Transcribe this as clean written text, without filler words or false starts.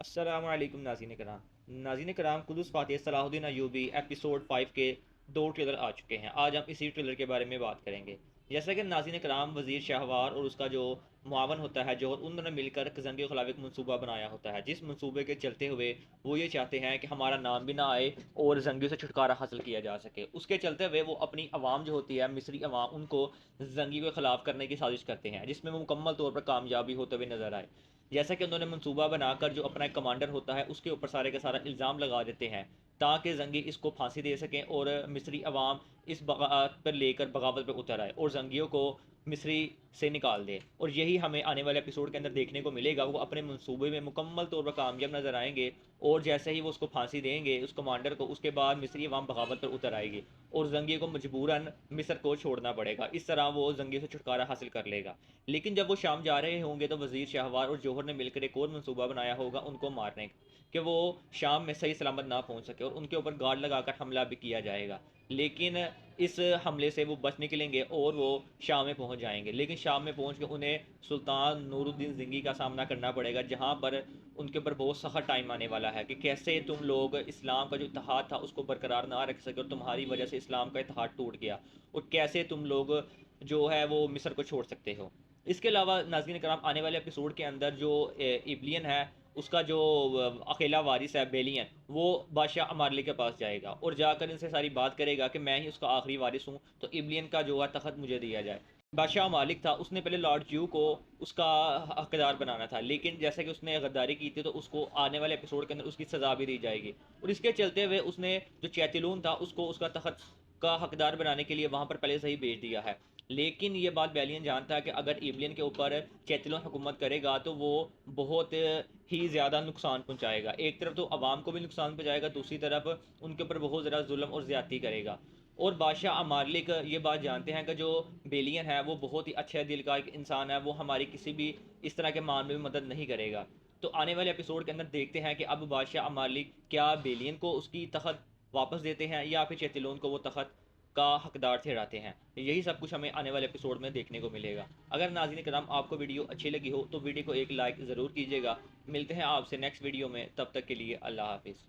السلام علیکم ناظرین کرام قدس فاتح صلاح الدین ایوبی ایپیسوڈ 5 کے دو ٹریلر آ چکے ہیں۔ آج ہم اسی ٹریلر کے بارے میں بات کریں گے۔ جیسا کہ ناظرین کرام وزیر شہوار اور اس کا جو معاون ہوتا ہے جوہر، انہوں نے مل کر زنگی کے خلاف ایک منصوبہ بنایا ہوتا ہے، جس منصوبے کے چلتے ہوئے وہ یہ چاہتے ہیں کہ ہمارا نام بھی نہ آئے اور زنگیوں سے چھٹکارا حاصل کیا جا سکے۔ اس کے چلتے ہوئے وہ اپنی عوام جو ہوتی ہے، مصری عوام، ان کو زنگی کے خلاف کرنے کی سازش کرتے ہیں، جس میں وہ مکمل طور پر کامیابی ہوتے ہوئے نظر آئے۔ جیسا کہ انہوں نے منصوبہ بنا کر جو اپنا ایک کمانڈر ہوتا ہے اس کے اوپر سارے کا سارا الزام لگا دیتے ہیں تاکہ زنگی اس کو پھانسی دے سکیں اور مصری عوام اس بغاوت پر لے کر بغاوت پہ اتر آئے اور زنگیوں کو مصری سے نکال دے۔ اور یہی ہمیں آنے والے ایپیسوڈ کے اندر دیکھنے کو ملے گا۔ وہ اپنے منصوبے میں مکمل طور پر کامیاب نظر آئیں گے اور جیسے ہی وہ اس کو پھانسی دیں گے اس کمانڈر کو، اس کے بعد مصری عوام بغاوت پر اتر آئے گی اور زنگی کو مجبوراً مصر کو چھوڑنا پڑے گا۔ اس طرح وہ زنگی سے چھٹکارا حاصل کر لے گا۔ لیکن جب وہ شام جا رہے ہوں گے تو وزیر شہوار اور جوہر نے مل کر ایک اور منصوبہ بنایا ہوگا ان کو مارنے کا، کہ وہ شام میں صحیح سلامت نہ پہنچ سکے اور ان کے اوپر گارڈ لگا کر حملہ بھی کیا جائے گا۔ لیکن اس حملے سے وہ بچ نکلیں گے اور وہ شام میں پہنچ جائیں گے، لیکن شام میں پہنچ کے انہیں سلطان نور الدین زنگی کا سامنا کرنا پڑے گا، جہاں پر ان کے اوپر بہت سخت ٹائم آنے والا ہے کہ کیسے تم لوگ اسلام کا جو اتحاد تھا اس کو برقرار نہ رکھ سکے اور تمہاری وجہ سے اسلام کا اتحاد ٹوٹ گیا، اور کیسے تم لوگ جو ہے وہ مصر کو چھوڑ سکتے ہو۔ اس کے علاوہ ناظرین کرام آنے والے ایپیسوڈ کے اندر جو ایبلین ہے، اس کا جو اکیلا وارث ہے بیلین، وہ بادشاہ امارلی کے پاس جائے گا اور جا کر ان سے ساری بات کرے گا کہ میں ہی اس کا آخری وارث ہوں، تو ایبلین کا جو ہے تخت مجھے دیا جائے۔ بادشاہ مالک تھا، اس نے پہلے لارڈ کیو کو اس کا حقدار بنانا تھا، لیکن جیسا کہ اس نے غداری کی تھی تو اس کو آنے والے ایپیسوڈ کے اندر اس کی سزا بھی دی جائے گی، اور اس کے چلتے ہوئے اس نے جو چیتلون تھا اس کو اس کا تخت کا حقدار بنانے کے لیے وہاں پر پہلے سے ہی بھیج دیا ہے۔ لیکن یہ بات بیلین جانتا ہے کہ اگر ایبلین کے اوپر چیتلون حکومت کرے گا تو وہ بہت ہی زیادہ نقصان پہنچائے گا۔ ایک طرف تو عوام کو بھی نقصان پہنچائے گا، دوسری طرف ان کے اوپر بہت زیادہ ظلم اور زیادتی کرے گا۔ اور بادشاہ امارلک یہ بات جانتے ہیں کہ جو بیلین ہے وہ بہت ہی اچھے دل کا ایک انسان ہے، وہ ہماری کسی بھی اس طرح کے معاملے میں مدد نہیں کرے گا۔ تو آنے والے ایپیسوڈ کے اندر دیکھتے ہیں کہ اب بادشاہ امارلک کیا بیلین کو اس کی تخت واپس دیتے ہیں یا پھر چیتلون کو وہ تخت کا حقدار ٹھہراتے ہیں۔ یہی سب کچھ ہمیں آنے والے ایپیسوڈ میں دیکھنے کو ملے گا۔ اگر ناظرین کرام آپ کو ویڈیو اچھی لگی ہو تو ویڈیو کو ایک لائک ضرور کیجیے گا۔ ملتے ہیں آپ سے نیکسٹ ویڈیو میں، تب تک کے لیے اللہ حافظ۔